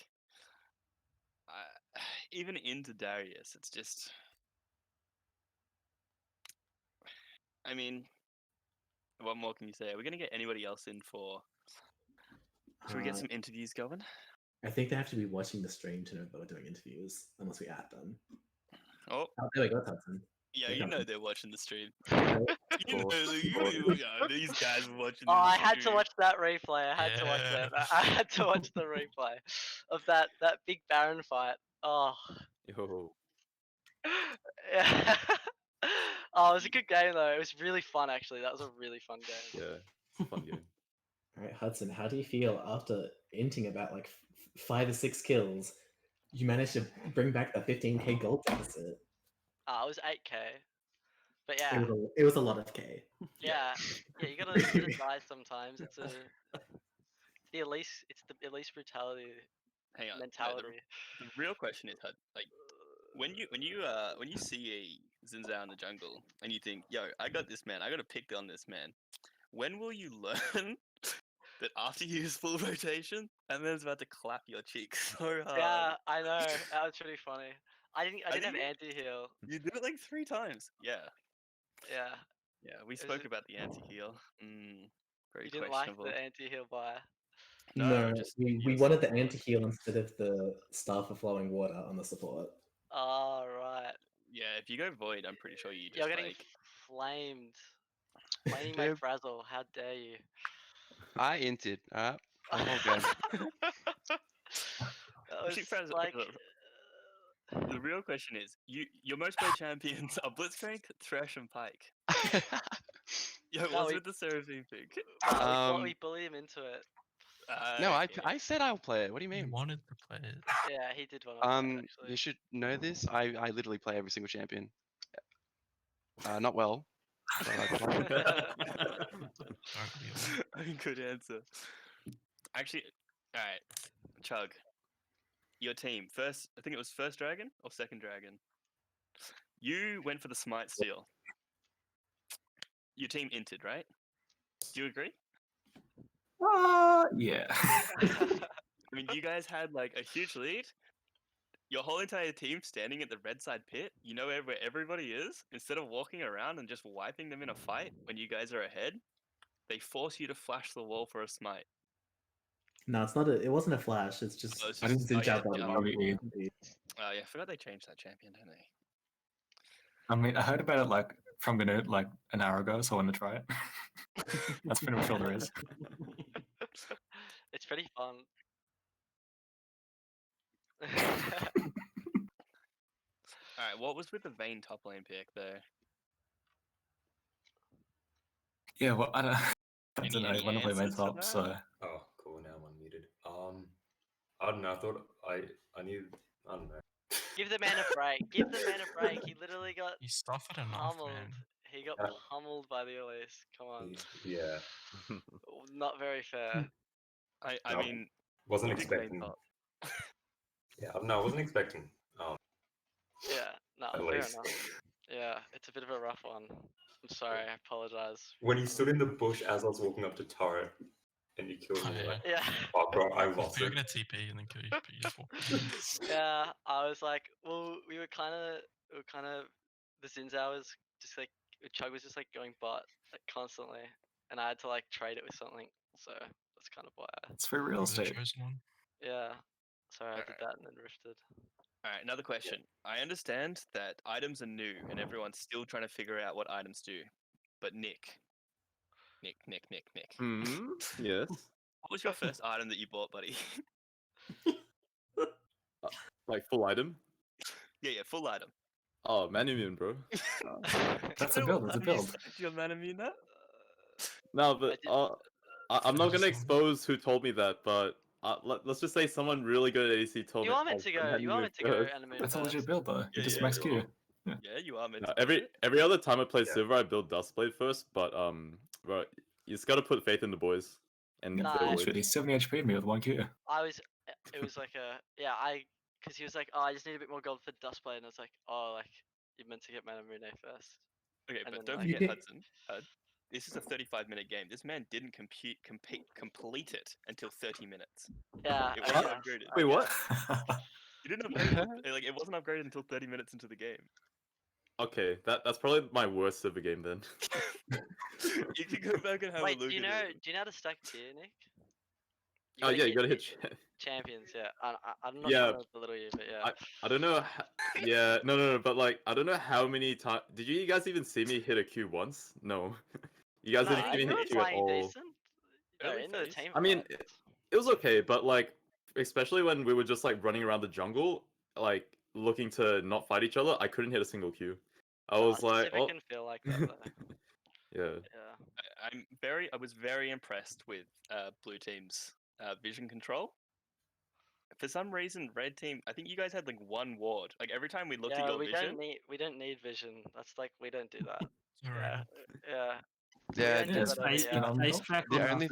even into Darius, it's just. I mean, what more can you say? Are we gonna get anybody else in for? Should we get Uh, some interviews going? I think they have to be watching the stream to know that we're doing interviews, unless we add them. Oh, Oh, there we go, Hudson. yeah, Here you comes know it. they're watching the stream. Right? You know, these guys are watching. Oh, the I had to stream. watch that replay. I had to watch that. I had to watch the replay of that big Baron fight. Oh, Yo. yeah. Oh, it was a good game though. It was really fun actually. That was a really fun game. Yeah, it's a fun game. All right, Hudson, how do you feel after inting about like 5 or 6 kills? You managed to bring back that 15k gold deficit. It was 8k. But It yeah, was it was a lot of K. yeah. You gotta die sometimes. It's the Elise brutality hang on. No, mentality. the real question is, like, when you see a Zinzao in the jungle and you think, yo, I got this man, I got to pick on this man. When will you learn that after you use full rotation, and then it's about to clap your cheeks so hard? Yeah, I know. That was pretty funny. I didn't have think anti-heal. You did it like 3 times. Yeah. Yeah. Yeah, we Is spoke it- about the anti-heal. Very You didn't like questionable. the anti-heal buy. No, No, just we your wanted the support. anti-heal instead of the Staff of Flowing Water on the support. Oh, right. Yeah, if you go void, I'm pretty sure you You're just getting like. flamed. Flaming my Dude. frazzle. How dare you? I inted. Alright. For the whole game. That was Actually, Franz, okay, like. look, the real question is, your most played champions are Blitzcrank, Thresh, and Pike. Yo, No, what's we- with the Seraphine pick? we bully him into it. No, Okay. I said I'll play it. What do you He mean? wanted to play it. Yeah, he did want to play it, actually. You should know this. I literally play every single champion. Not well. But I play. Don't we all? Good answer. Actually, alright, Chug. Your team, first, I think it was first dragon or second dragon. You went for the smite steal. Your team inted, right? Do you agree? Yeah. I mean, you guys had like a huge lead. Your whole entire team standing at the red side pit. You know where everybody is. Instead of walking around and just wiping them in a fight when you guys are ahead, they force you to flash the wall for a smite. No, it's not. It wasn't a flash. It's just. Oh, it's I didn't just- oh, think yeah, about yeah. RBE. Oh yeah, I forgot they changed that champion, didn't they? I mean, I heard about it like from Ganut like an hour ago, so I wanted to try it. That's pretty much all there is. It's pretty fun. Alright, what was with the Vayne top lane pick though? Yeah, well, I don't Any know. I want to play main answers for top, that? so Oh, cool. Now I'm unmuted. I don't know. I thought I knew. I don't know. Give the man a break. Give the man a break. He literally got You suffered enough, pummeled. man. He got Yeah. pummeled by the Elise. Come on. Yeah, Not very fair. I No. mean, wasn't you picked Vayne expecting. top. Yeah, no, I wasn't expecting. Yeah, no, At fair least. enough. Yeah, it's a bit of a rough one. I'm sorry, I apologize. When you stood in the bush as I was walking up to turret, and you killed Oh, me, yeah. like, Yeah, oh, bro, I I lost thought you were it. gonna TP and then kill you, but you just walked in. yeah. I was like, well, we were kind of, the Zinzao was just like, Chug was just like going bot like constantly, and I had to like trade it with something. So that's kind of why. it's for real You were the estate. chosen one. Yeah. Sorry, I did Alright. that and then rifted. Alright, another question. I understand that items are new and everyone's still trying to figure out what items do. But Nick. Yes. What was your first item that you bought, buddy? Like full item. Yeah, full item. Oh, Manumune, bro. That's You a know build. what That's a item you build. stacked your Manamune at? No, but did- I'm not gonna Just- expose who told me that, but let's just say someone really good at AC told You me. are meant oh, to go. You are Manumune meant to go first. animate That's a legit first. build, though. You Yeah, just yeah, max you Q. are. Yeah, you are meant No, to. do it. every other time I play Yeah. Silver, I build Dustblade first, but bro, you just gotta put faith in the boys. And Nah, they'll Bullshit. win. He's 70 HP me with 1 Q. It was like because he was like, oh, I just need a bit more gold for Dustblade, and I was like, oh, like you're meant to get Manamune first. Okay, and but then, don't like- forget Hudson. This is a 35-minute game. This man didn't complete it until 30 minutes. Yeah. It I wasn't guess, upgraded. I Wait, what? guess. You didn't upgrade it, like it wasn't upgraded until 30 minutes into the game. Okay, that's probably my worst Silver game then. You can go back and have Wait, a look do you at know? it. Do you know how to stack tier, Nick? Oh yeah, you gotta hit. champions. Yeah, I'm not Yeah, trying to belittle you, but yeah. I don't know. Yeah, no, but like I don't know how many times. Did you guys even see me hit a Q once? No, you guys No, didn't see you me were hit a Q at playing all. decent. No, Early in the phase. team. I mean, fight. it was okay, but like especially when we were just like running around the jungle, like looking to not fight each other, I couldn't hit a single Q. I was like, Pacific oh, can feel like that though. yeah. Yeah. I was very impressed with blue team's vision control. For some reason, red team. I think you guys had like one ward. Like every time we looked at Yeah, your we vision, don't need vision. That's like we don't do that. Alright. Yeah. Yeah, don't do Yeah, it's that over ice here. phenomenal. the only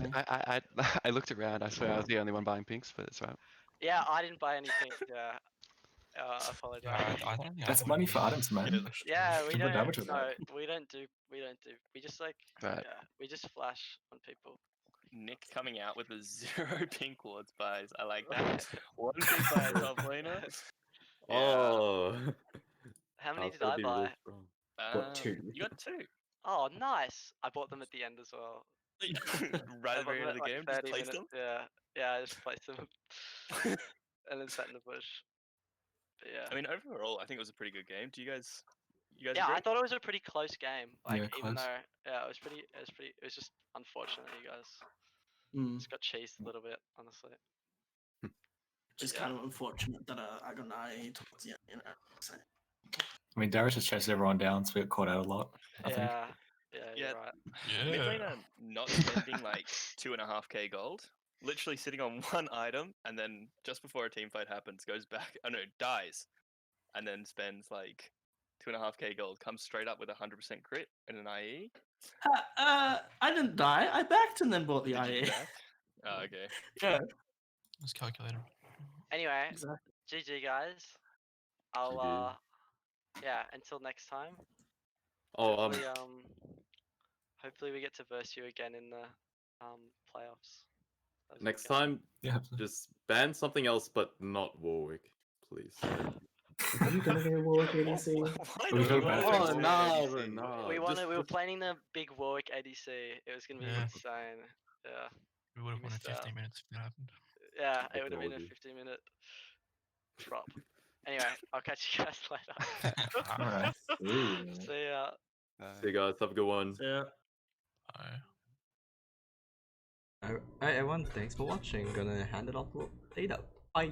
I looked around. I swear I was the only one buying pinks, but it's right. Yeah, I didn't buy anything. Yeah. I apologize. Yeah, I don't think I That's bought money any for items, Get man. it the Yeah, we Can put don't. damage with No, that. we don't do. We just like. But Yeah, we just flash on people. Nick coming out with a 0 pink wards buys. I like that. One pick by a top laner. Yeah. Oh. How many Al's did gotta I be buy? real strong. Got 2. You got 2. Oh, nice! I bought them at the end as well. Right I at the bought very them end of the at like game, just 30 placed minutes. them. Yeah, I just placed them and then sat in the bush. But yeah. I mean, overall, I think it was a pretty good game. Do you guys Yeah, agree? I thought it was a pretty close game. Like Yeah, even close. though it was just unfortunate you guys Mm. just got cheesed a little bit, honestly. It's Yeah. kind of unfortunate that I got an IA towards the end, you know. So. I mean, Darius just chased everyone down, so we got caught out a lot. I think. Yeah, Yeah. you're right. Yeah. Mid laner not spending like 2.5k gold, literally sitting on one item, and then just before a team fight happens, goes back. Oh no, dies, and then spends like 2.5k gold, comes straight up with 100% crit in an IE. I didn't die. I backed and then bought the Did you IA. back? Oh, okay. Yeah, Let's calculate it. Anyway, exactly. GG guys. I'll yeah, until next time. Oh, Hopefully we get to verse you again in the playoffs. That was a next good game. time, Yeah. just ban something else, but not Warwick, please. Are you gonna go Warwick ADC? Why We not? go back Why to not? Oh, Warwick no, ADC. bro, no. We Just- were planning the big Warwick ADC. It was gonna be Yeah. insane. Yeah. We would have won in missed out. 15 minutes if that happened. Yeah, it would have been a Technology. 15-minute drop. Anyway, I'll catch you guys later. Alright. See ya. See you guys. Have a good one. Yeah. Bye. Alright everyone, thanks for watching. Gonna hand it off later. Bye.